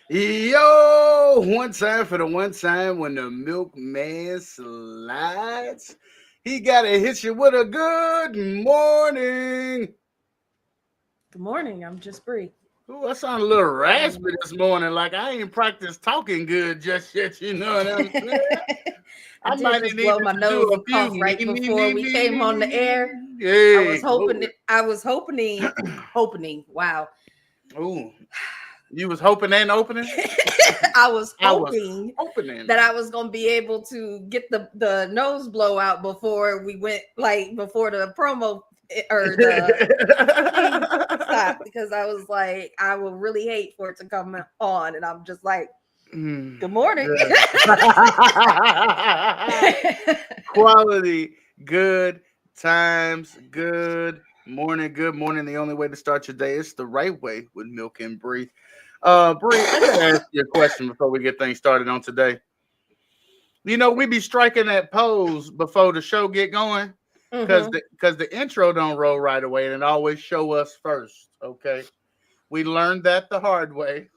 Yo, one time for the one time when the milkman slides. He gotta hit you with a good morning. Good morning. I'm just Bri. Ooh, I sound a little raspy this morning, like I ain't practiced talking good just yet. You know what I'm saying? I I did might just need blow my to do nose a and few cough right before we came on the air. I Hey, was hoping. Hoping. Wow. Ooh, you was hoping and opening. I was I was hoping opening. that I was gonna be able to get the nose blowout before we went, like before the promo or the thing stopped, because I was like, I will really hate for it to come on, and I'm just like, good morning. Quality, good times, good morning, good morning. The only way to start your day is the right way with Milk and Bri. Bri, I gotta ask you a question before we get things started on today. You know, we be striking that pose before the show get going because the intro don't roll right away and it always show us first. Okay, we learned that the hard way,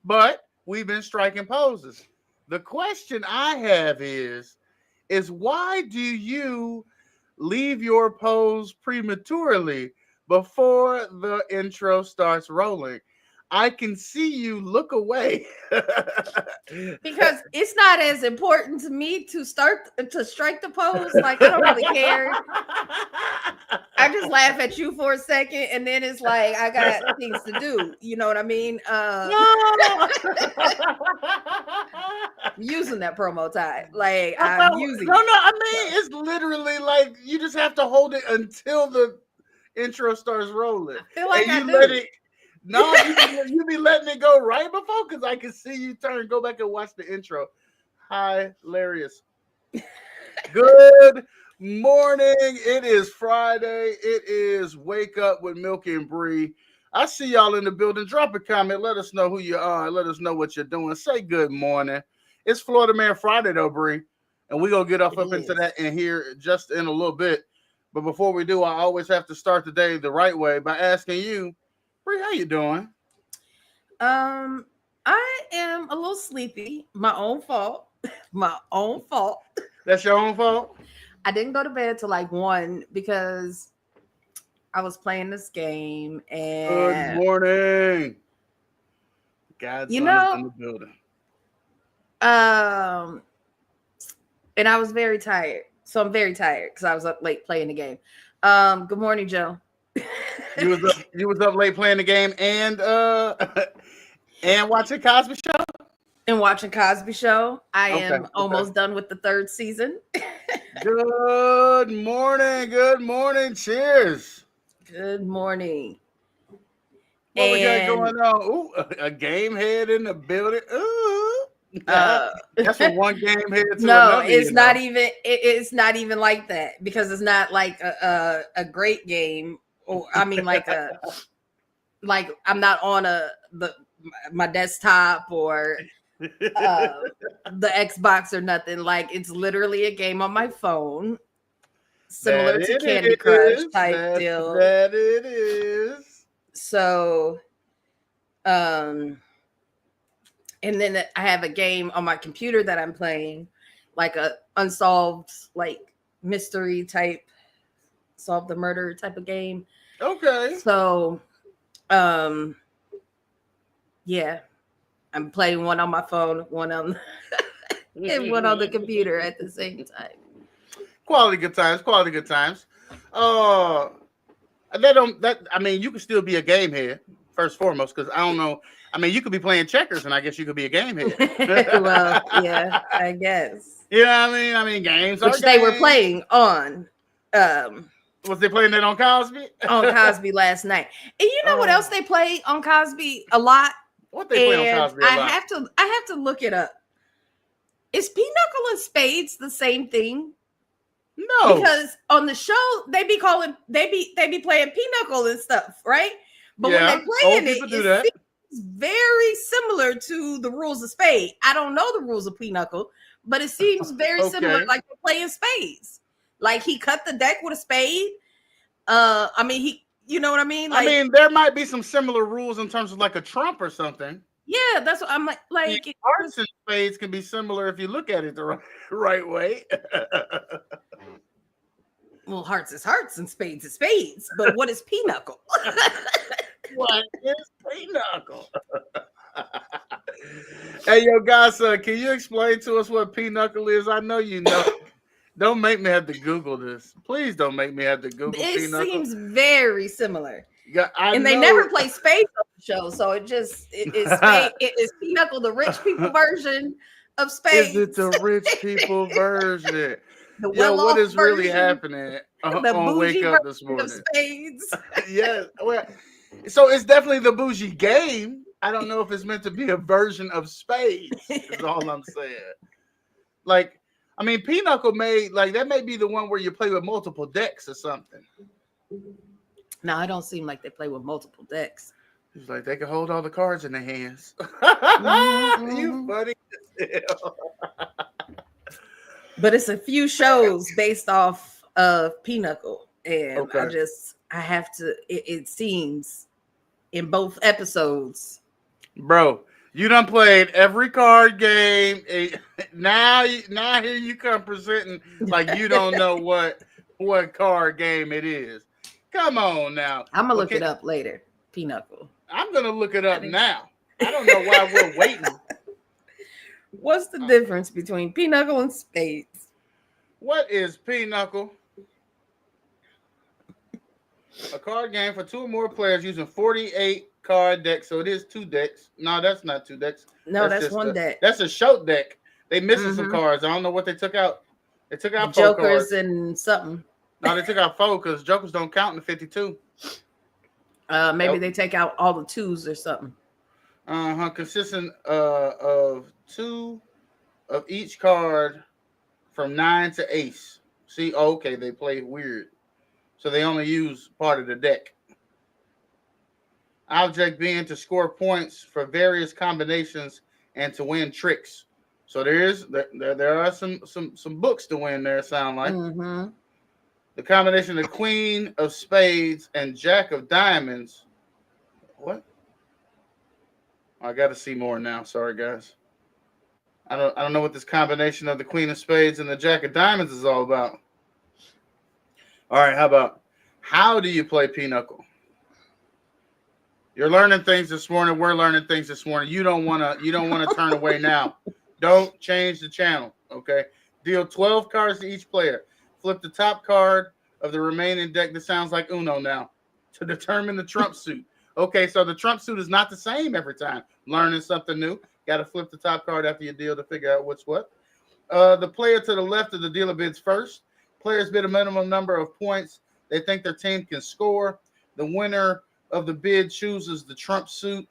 but we've been striking poses. The question I have is why do you leave your pose prematurely before the intro starts rolling? I can see you look away. Because it's not as important to me to strike the pose. Like, I don't really care. I just laugh at you for a second, and then it's like I got things to do. You know what I mean? No. I'm using that promo time. Like, I I'm felt, using no, it. I mean, it's literally like you just have to hold it until the intro starts rolling. I feel like And I you do. let it, no, you be letting it go right before because I can see you turn, go back and watch the intro. Hilarious. Good morning. It is Friday. It is Wake Up with Milk and Bri. I see y'all in the building. Drop a comment. Let us know who you are. Let us know what you're doing. Say good morning. It's Florida Man Friday though, Bri. And we're gonna get up into that in here just in a little bit. But before we do, I always have to start the day the right way by asking you, Bri, how you doing? I am a little sleepy. My own fault. My own fault. That's your own fault? I didn't go to bed till like 1 because I was playing this game, Good and morning. God's son is in the building. Um, and I was very tired. So I'm very tired because I was up late playing the game. Good morning, Joe. You was up late playing the game and watching Cosby Show. And watching Cosby Show. I Okay, am okay. almost done with the third season. Good morning. Good morning. Cheers. Good morning. What we got And going on? Ooh, a game head in the building. Ooh. uh That's from one game head to no, another, it's not even it's not even like that because it's not like a great game, or I mean like I'm not on my desktop or uh the Xbox or nothing. Like it's literally a game on my phone, That similar to Candy it Crush is. type That deal. that it is. So um and then I have a game on my computer that I'm playing, like a unsolved like mystery type, solve the murder type of game. Okay. So um yeah, I'm playing one on my phone, one on and one on the computer at the same time. Quality good times. Quality good times. Uh, that don't that. I mean, you can still be a game head first foremost because I don't know. I mean, you could be playing checkers, and I guess you could be a game head. Well, yeah, I guess. You know what I mean? I mean, games are Which they were games. playing um Was they playing that on Cosby? on Cosby last night. And you know what else Oh, they play on Cosby a lot? what they play on And Cosby a lot? I have to look it up. Is Pinochle and Spades the same thing? No. Because on the show they be playing Pinochle and stuff, right? But when they Yeah, old playing it, people do it that. seems very similar to the rules of Spade. I don't know the rules of Pinochle, but it seems very similar, Okay. like they're playing spades. Like he cut the deck with a spade. I mean you know what I mean? I Like mean, there might be some similar rules in terms of like a trump or something. yeah, that's what I'm like. Yeah, Like hearts and spades can be similar if you look at it the right way. well, hearts and spades is spades. But what is Pinochle? What is pinochle? Hey, yo, guys, can you explain to us what pinochle is? I know you know. Don't make me have to Google this. Please don't make me have to Google It pinochle. seems very similar. Yeah, I And they know. never play spades on the show, so it is spade. It is Pinochle, the rich people version of Is it spades, the rich people version? the Yo, what well-off is really version, happening the on Wake bougie Up this version of morning? spades. Yes. Well, so it's definitely the bougie game. I don't know if it's meant to be a version of spades, is all I'm saying. Like, I mean, Pinochle may like that may be the one where you play with multiple decks or something. No, it don't seem like they play with multiple decks. It's like they can hold all the cards in their hands. You Mhm. funny as hell. But it's a few shows based off of Pinochle, and Okay. I have to. It seems in both episodes. Bro, you done played every card game. Now here you come presenting like you don't know what card game it is. Come on now. I'm gonna look Okay, it up later. Pinochle. I'm gonna look it I up think. now. I don't know why we're waiting. What's the difference between Pinochle and spades? What is Pinochle? A card game for two or more players using 48 card decks. So it is two decks. No, that's not two decks. No, that's one deck. That's a show deck. They missing some Mm-hmm. cards. I don't know what they took out. They took The out four Jokers cards. and something. No, they took out four because Jokers don't count in the 52. Maybe Nope. they take out all the twos or something. Consisting of two of each card from 9 to ace. See, okay, they play weird. So they only use part of the deck. Object being to score points for various combinations and to win tricks. So there are some books to win there, sound like. Mm-hmm. The combination of Queen of Spades and Jack of Diamonds. What? I got to see more now. Sorry, guys. I don't know what this combination of the Queen of Spades and the Jack of Diamonds is all about. All right, how do you play Pinochle? You're learning things this morning. We're learning things this morning. You don't wanna turn away now. Don't change the channel. Okay. Deal 12 cards to each player. Flip the top card of the remaining deck. This sounds like Uno now. To determine the trump suit. Okay, so the trump suit is not the same every time. Learning something new. Got to flip the top card after you deal to figure out what's what. The player to the left of the dealer bids first. Players bid a minimum number of points they think their team can score. The winner of the bid chooses the trump suit.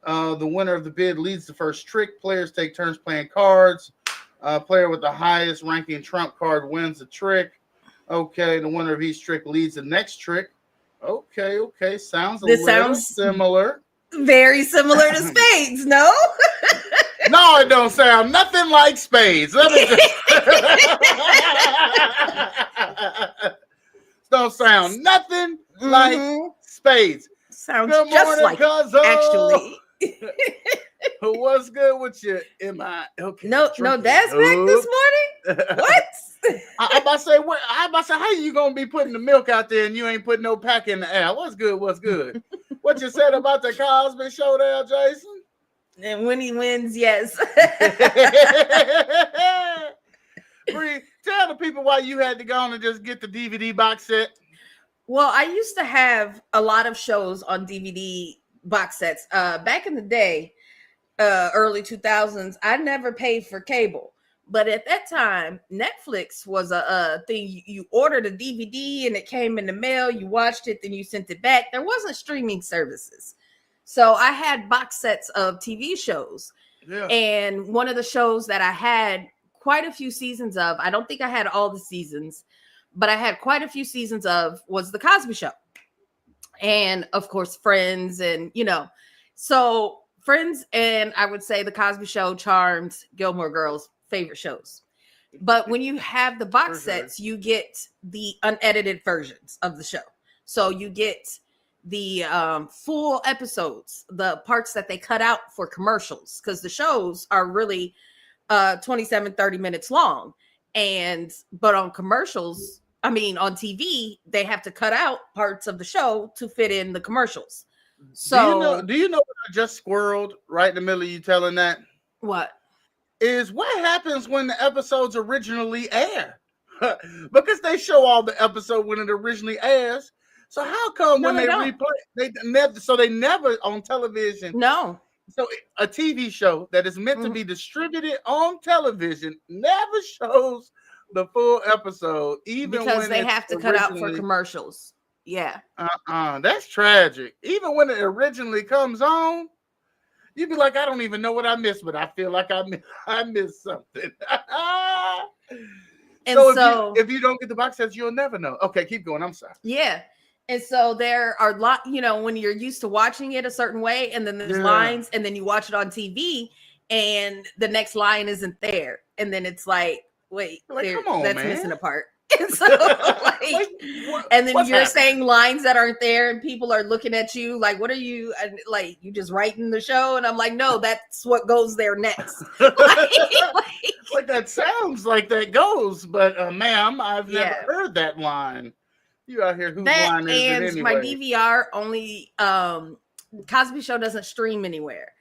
The winner of the bid leads the first trick. Players take turns playing cards. Player with the highest ranking trump card wins the trick. Okay, the winner of each trick leads the next trick. Okay. Sounds a This little sounds similar. very similar to spades, no? No, it don't sound nothing like spades. Let me just don't sound nothing like spades. Sounds Good just morning, like cousin. Actually. What's good with you? Am I okay? No, Dad's back this morning? What? I about to say, what? I about to say, how you gonna be putting the milk out there and you ain't putting no pack in the air? What's good? What's good? What you said about the Cosby Show there, Jason? And when he wins, yes. Bree, tell the people why you had to go on and just get the DVD box set. Well, I used to have a lot of shows on DVD box sets. Back in the day, early 2000s, I never paid for cable. But at that time, Netflix was a thing. You ordered a DVD and it came in the mail. You watched it, then you sent it back. There wasn't streaming services. So I had box sets of TV shows. Yeah. And one of the shows that I had quite a few seasons of, I don't think I had all the seasons, but I had quite a few seasons of, was The Cosby Show. And of course, Friends and, so Friends and I would say The Cosby Show, Charmed, Gilmore Girls, favorite shows. But when you have the box sets, you get the unedited versions of the show. So you get the full episodes, the parts that they cut out for commercials, because the shows are really 27, 30 minutes long. But on commercials, on TV, they have to cut out parts of the show to fit in the commercials. So do you know what I just squirreled right in the middle of you telling that? What? Is what happens when the episodes originally air. Because they show all the episode when it originally airs. So how come when they replay, they never on television? No. So a TV show that is meant to be distributed on television never shows the full episode, even because when they have to cut out for commercials. Yeah. That's tragic. Even when it originally comes on, you'd be like, I don't even know what I missed, but I feel like I missed something. And so if you don't get the box sets, you'll never know. Okay, keep going. I'm sorry. Yeah. And so there are a lot, when you're used to watching it a certain way, and then there's lines, and then you watch it on TV, and the next line isn't there. And then it's like, wait, come on, that's man. Missing a part. And so, and then you're saying lines that aren't there, and people are looking at you like, what are you, you just writing the show? And I'm like, no, that's what goes there next. like that sounds like that goes, but ma'am, I've never heard that line. You out here, whose line is it anyway? My DVR only, Cosby Show doesn't stream anywhere.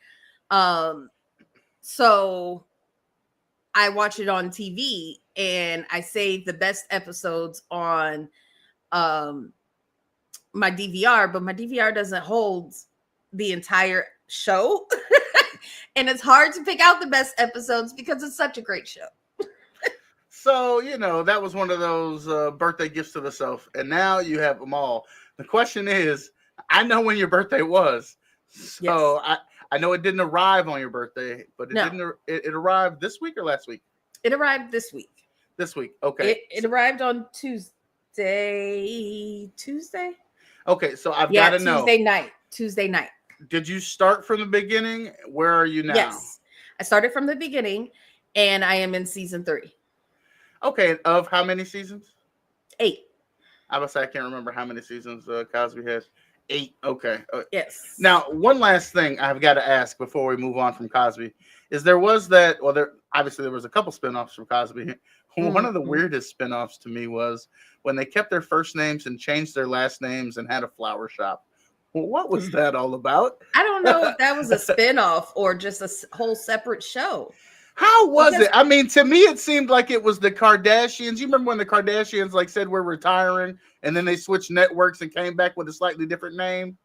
So I watch it on TV, and I save the best episodes on my DVR, but my DVR doesn't hold the entire show. And it's hard to pick out the best episodes because it's such a great show. So, that was one of those birthday gifts to the self. And now you have them all. The question is, I know when your birthday was. So I know it didn't arrive on your birthday, but it arrived this week or last week? It arrived this week. This week. Okay. It arrived on Tuesday. Okay. So I've got to know. Tuesday night. Did you start from the beginning? Where are you now? Yes. I started from the beginning, and I am in season 3. Okay, of how many seasons? 8. I was say I can't remember how many seasons Cosby has. 8. Okay. Yes. Now, one last thing I've got to ask before we move on from Cosby is there was a couple spinoffs from Cosby. One of the weirdest spinoffs to me was when they kept their first names and changed their last names and had a flower shop. Well, what was that all about? I don't know if that was a spinoff or just a whole separate show. How was Because it? I mean, to me, it seemed like it was the Kardashians. You remember when the Kardashians like said we're retiring, and then they switched networks and came back with a slightly different name?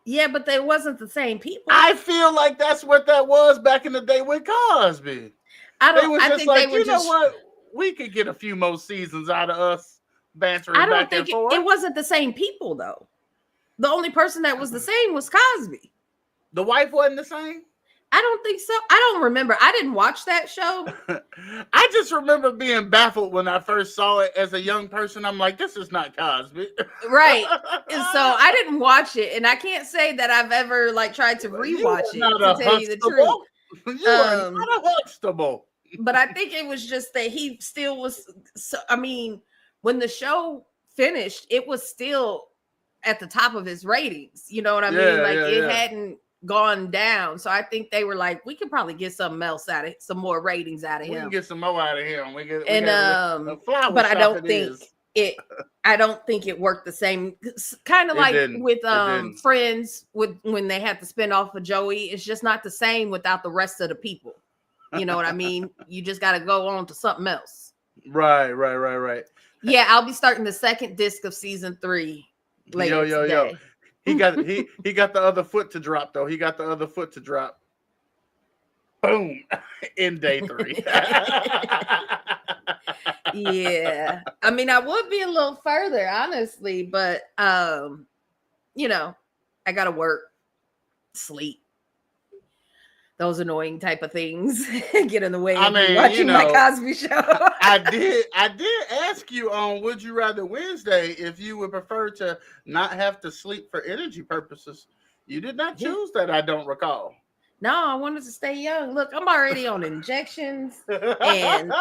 yeah, but they wasn't the same people. I feel like that's what that was back in the day with Cosby. They was I just think they like, were you know just what? We could get a few more seasons out of us I bantering don't back and think forth. it wasn't the same people though. The only person that was the same was Cosby. The wife wasn't the same. I don't think so. I don't remember. I didn't watch that show. I just remember being baffled when I first saw it as a young person. I'm like, this is not Cosby. Right. And so I didn't watch it. And I can't say that I've ever like tried to You are rewatch it not to a tell you the truth. Huxtable. You are Um, not a Huxtable. but I think it was just that he still was so, I mean, when the show finished, it was still at the top of his ratings. You know what I mean? Like it hadn't gone down. So I think they were like, we could probably get something else out of some more ratings out of We him. can get some more out of him. We get And a flower but I shop don't it think is. I don't think it worked the same. Kind of It like didn't. with It didn't. Friends with when they had to spin off of Joey. It's just not the same without the rest of the people. You know what I mean? You just got to go on to something else. Right. Yeah, I'll be starting the second disc of season 3 later today. He got the other foot to drop though. He got the other foot to drop. Boom. In day 3. Yeah. I mean, I would be a little further, honestly, but you know, I gotta work, sleep. Those annoying type of things get in the way of me watching my Cosby Show. I did ask you on Would You Rather Wednesday if you would prefer to not have to sleep for energy purposes. You did not choose that, I don't recall. No, I wanted to stay young. Look, I'm already on injections and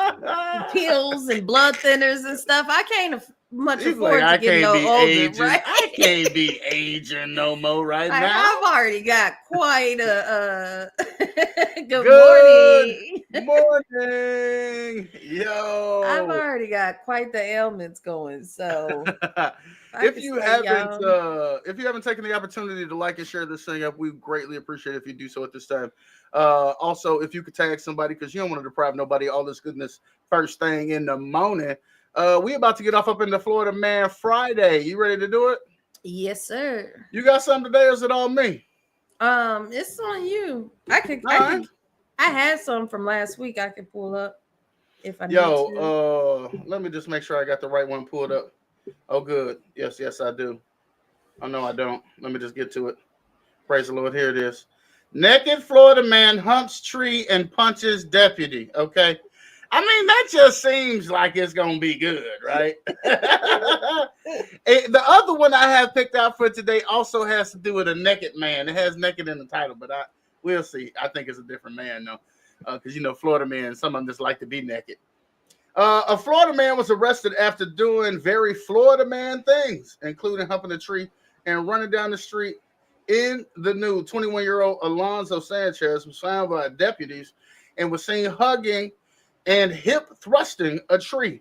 pills and blood thinners and stuff. I can't much afford to get no older, right? I can't be aging no more right now. I've already got quite a good morning. Yo. I've already got quite the ailments going. So if you haven't taken the opportunity to like and share this thing up, we greatly appreciate it if you do so at this time. Also, if you could tag somebody because you don't want to deprive nobody all this goodness first thing in the morning. We about to get off up into Florida Man Friday. You ready to do it? Yes, sir. You got something today, or is it all me? It's on you. I had some from last week. I could pull up if I need to. Let me just make sure I got the right one pulled up. Oh, good. Yes, I do. Oh no, I don't. Let me just get to it. Praise the Lord. Here it is. Naked Florida man humps tree and punches deputy. Okay. I mean, that just seems like it's going to be good, right? The other one I have picked out for today also has to do with a naked man. It has naked in the title, but we'll see. I think it's a different man, though, because, Florida men, some of them just like to be naked. A Florida man was arrested after doing very Florida man things, including humping a tree and running down the street in the nude. 21-year-old Alonzo Sanchez was found by deputies and was seen hugging and hip thrusting a tree.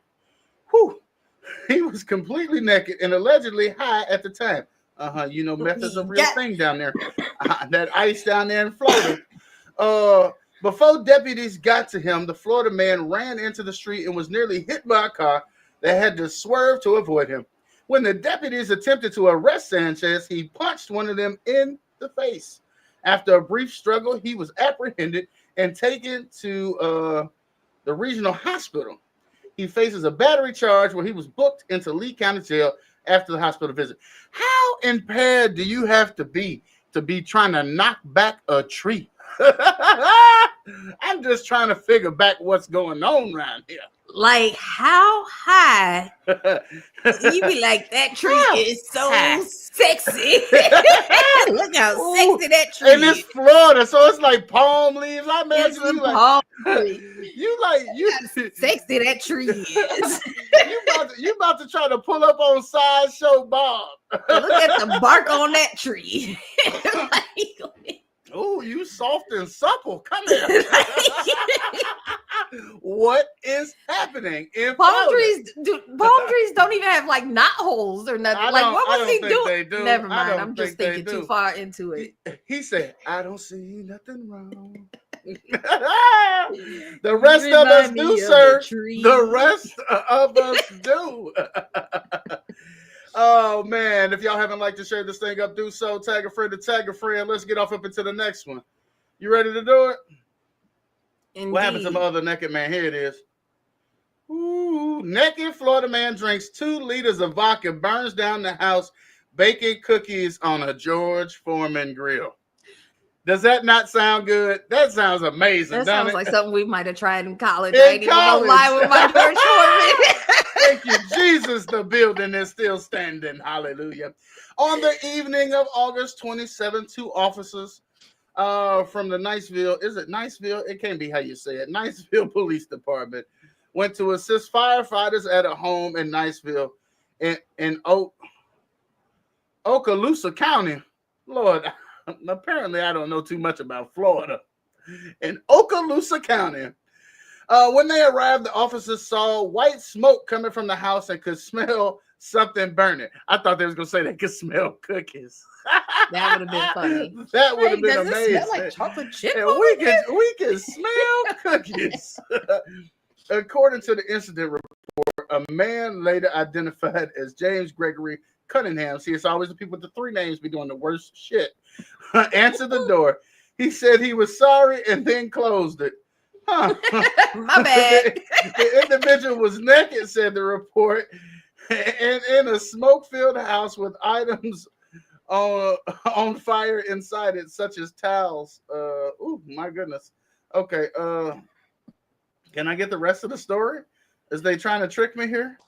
Whew. He was completely naked and allegedly high at the time. Meth is a real thing down there. That ice down there in Florida. Before deputies got to him, the Florida man ran into the street and was nearly hit by a car that had to swerve to avoid him. When the deputies attempted to arrest Sanchez, he punched one of them in the face. After a brief struggle, he was apprehended and taken to the regional hospital. He faces a battery charge where he was booked into Lee County Jail after the hospital visit. How impaired do you have to be trying to knock back a tree? I'm just trying to figure back what's going on around here. Like, how high? You be like, that tree is so sexy. Look how sexy that tree is. And it's Florida, so it's like palm leaves. I imagine you like palm tree. you sexy that tree is. you about to try to pull up on Sideshow Bob. Look at the bark on that tree. Oh, you soft and supple. Come here. What is happening in palm trees? Palm trees don't even have like knot holes or nothing. Like, what was he doing? Do. Never mind. I'm just thinking too far into it. He said, "I don't see nothing wrong The rest of us Remind do, me of a sir. tree. The rest of us do. Oh man, if y'all haven't liked to share this thing up, do so. Tag a friend to tag a friend. Let's get off up into the next one. You ready to do it? Indeed. What happened to my other naked man? Here it is. Ooh, naked Florida man drinks 2 liters of vodka, burns down the house, baking cookies on a George Foreman grill. Does that not sound good? That sounds amazing. That sounds like something we might have tried in college. In I ain't even gonna lie with my George Foreman. Thank you, Jesus. The building is still standing. Hallelujah. On the evening of August 27th, 2 officers from the Niceville, is it Niceville? It can't be how you say it. Niceville Police Department went to assist firefighters at a home in Niceville in Okaloosa County. Lord, apparently I don't know too much about Florida. In Okaloosa County. When they arrived, the officers saw white smoke coming from the house and could smell something burning. I thought they was going to say they could smell cookies. That would have been funny. That would have been does amazing. It smell like chocolate chip And over here? we can smell cookies. According to the incident report, a man later identified as James Gregory Cunningham. See, it's always the people with the 3 names be doing the worst shit. Answered the door. He said he was sorry and then closed it. Huh. My bad. The individual was naked, said the report, and in a smoke-filled house with items on fire inside it, such as towels. Oh my goodness. Okay. Can I get the rest of the story? Is they trying to trick me here?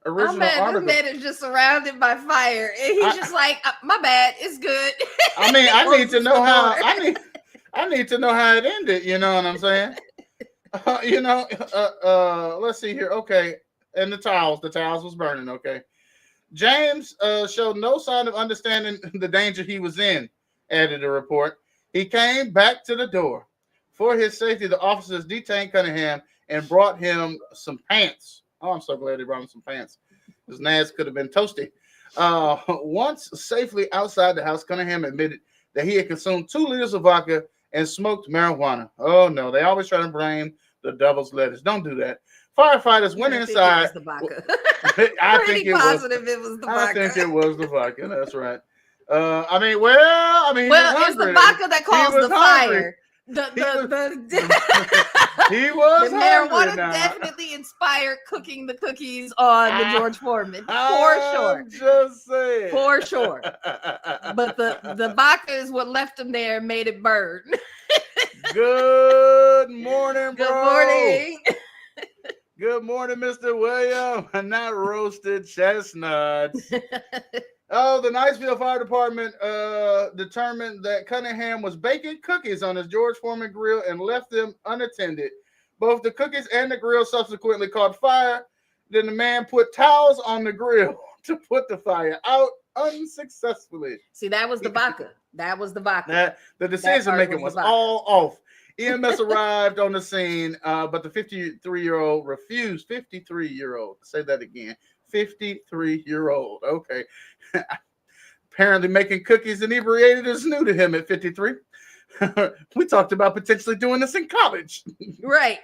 Original article. This man is just surrounded by fire, and he's just like, "My bad, it's good." I mean, I need to know how. I need to know how it ended. You know what I'm saying? Let's see here. Okay, and the towels was burning. Okay, James showed no sign of understanding the danger he was in. Added the report. He came back to the door. For his safety, the officers detained Cunningham and brought him some pants. Oh, I'm so glad they brought him some pants. His nads could have been toasty. Once safely outside the house, Cunningham admitted that he had consumed 2 liters of vodka and smoked marijuana. Oh, no. They always try to blame the devil's lettuce. Don't do that. Firefighters went inside. I think it was the vodka. I think it was the vodka. That's right. It's the vodka that caused the fire. He was the marijuana definitely inspired cooking the cookies on the George Foreman for sure. Just saying, for sure. But the vodka is what left him there and made it burn. Good morning, bro. Good morning. Good morning, Mr. William. Not roasted chestnuts. Oh, the Niceville Fire Department determined that Cunningham was baking cookies on his George Foreman grill and left them unattended. Both the cookies and the grill subsequently caught fire. Then the man put towels on the grill to put the fire out unsuccessfully. See, that was the vodka. The decision making was all off. EMS arrived on the scene, but the 53-year-old refused. 53-year-old. Say that again. 53-year-old. Okay. Apparently making cookies inebriated is new to him at 53. We talked about potentially doing this in college. Right.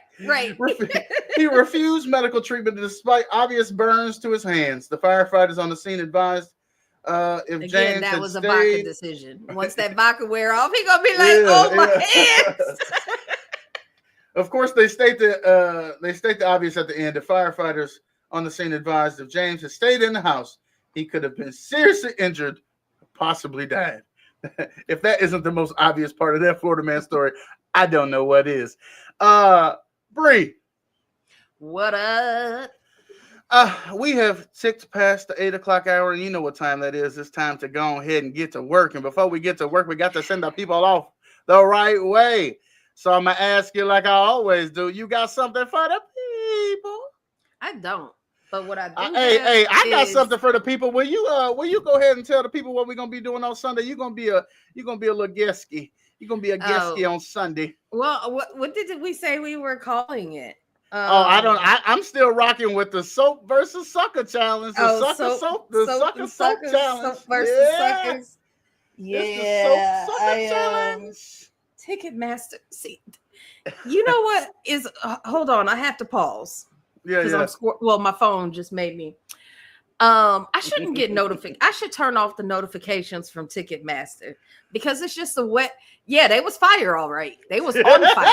He refused medical treatment despite obvious burns to his hands. The firefighters on the scene advised if James that was a vodka decision. Once that vodka wear off, he gonna be like, my hands. Of course, they state the obvious at the end. The firefighters on the scene advised if James had stayed in the house, he could have been seriously injured, possibly died. If that isn't the most obvious part of that Florida man story, I don't know what is. Bri. What up? We have ticked past the 8 o'clock hour, and you know what time that is. It's time to go ahead and get to work. And before we get to work, we got to send our people off the right way. So I'm going to ask you like I always do. You got something for the people? I don't. But what I do I got something for the people. Will you go ahead and tell the people what we're gonna be doing on Sunday? You're gonna be a little guesty. You're gonna be a guesty on Sunday. Well, what did we say we were calling it? I'm still rocking with the soap versus sucker challenge. The soap challenge. Soap versus suckers. Yeah, sucker challenge. Ticketmaster. See, you know what is? Hold on, I have to pause Yeah, because yeah. well, my phone just made me. I shouldn't get notified. I should turn off the notifications from Ticketmaster because it's just a wet. Yeah, they was fire, all right. They was on fire.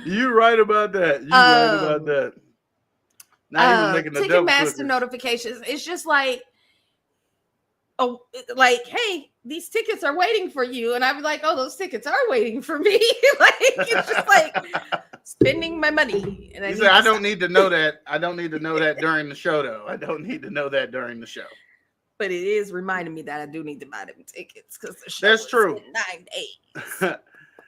You right about that. You right about that. Now he was making the devil Ticketmaster cookies. notifications. It's just like, oh, like, hey, these tickets are waiting for you, and I'm like, oh, those tickets are waiting for me. Like, it's just like spending my money. And He said, I don't need to know that. I don't need to know that during the show, though. I don't need to know that during the show. But it is reminding me that I do need to buy them tickets because the show That's is true. in 9 days.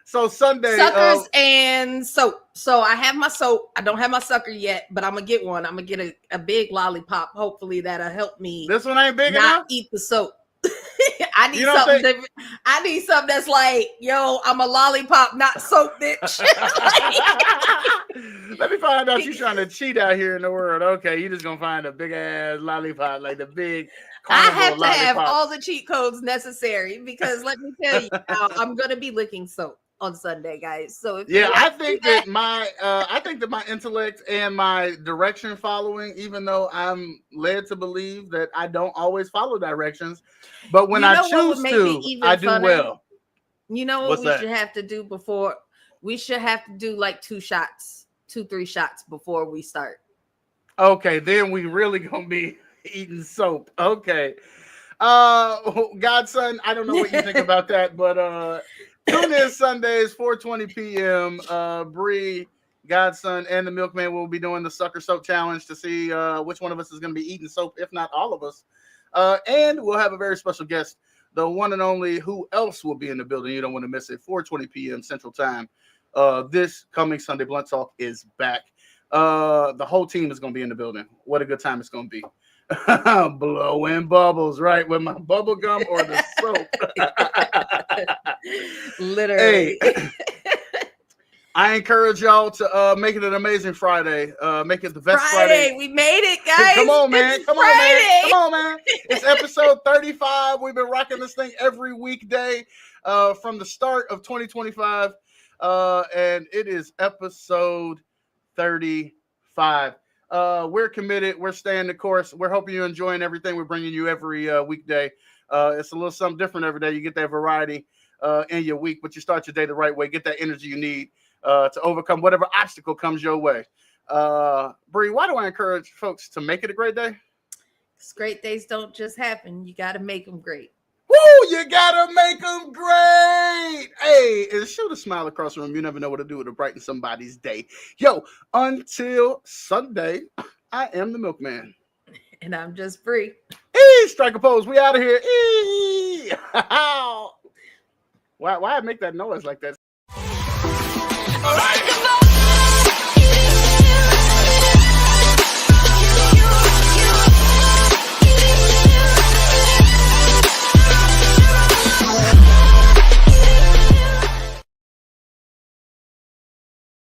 So Sunday, Suckers and soap. So I have my soap. I don't have my sucker yet, but I'm gonna get one. I'm gonna get a big lollipop. Hopefully that'll help me. This one ain't big not enough. Eat the soap. I need You don't something think- different. I need something that's like, yo, I'm a lollipop, not soap, bitch. Let me find out you trying to cheat out here in the world. Okay, you just gonna find a big ass lollipop, like the big. I have to lollipop. have all the cheat codes necessary because let me tell you, I'm gonna be licking soap on Sunday, guys. So if I think that my intellect and my direction following, even though I'm led to believe that I don't always follow directions, but when I choose to, I do well. You know what should have to do before? We should have to do like 3 shots before we start. Okay, then we really gonna be eating soap. Okay. Godson, I don't know what you think about that, but tune in Sundays, 4:20 p.m. Bree, Godson, and the Milkman will be doing the Sucker Soap Challenge to see which one of us is going to be eating soap, if not all of us. And we'll have a very special guest, the one and only. Who else will be in the building? You don't want to miss it. 4:20 p.m. Central Time. This coming Sunday, Blunt Talk is back. The whole team is going to be in the building. What a good time it's going to be. Blowing bubbles, right? With my bubble gum or the soap. Literally. Hey, I encourage y'all to make it an amazing Friday. Make it the best Friday. We made it, guys. Come on, man. It's Come Friday. on, man. Come on, man. It's episode 35. We've been rocking this thing every weekday from the start of 2025. And it is episode 35. We're committed. We're staying the course. We're hoping you're enjoying everything we're bringing you every weekday. It's a little something different every day. You get that variety in your week, but you start your day the right way. Get that energy you need to overcome whatever obstacle comes your way. Bree, why do I encourage folks to make it a great day? Because great days don't just happen. You got to make them great. Woo! You gotta make them great. Hey, and shoot a smile across the room. You never know what to do to brighten somebody's day. Yo, until Sunday, I am the Milkman. And I'm just Bree. Strike a pose. We out of here. Why I make that noise like that?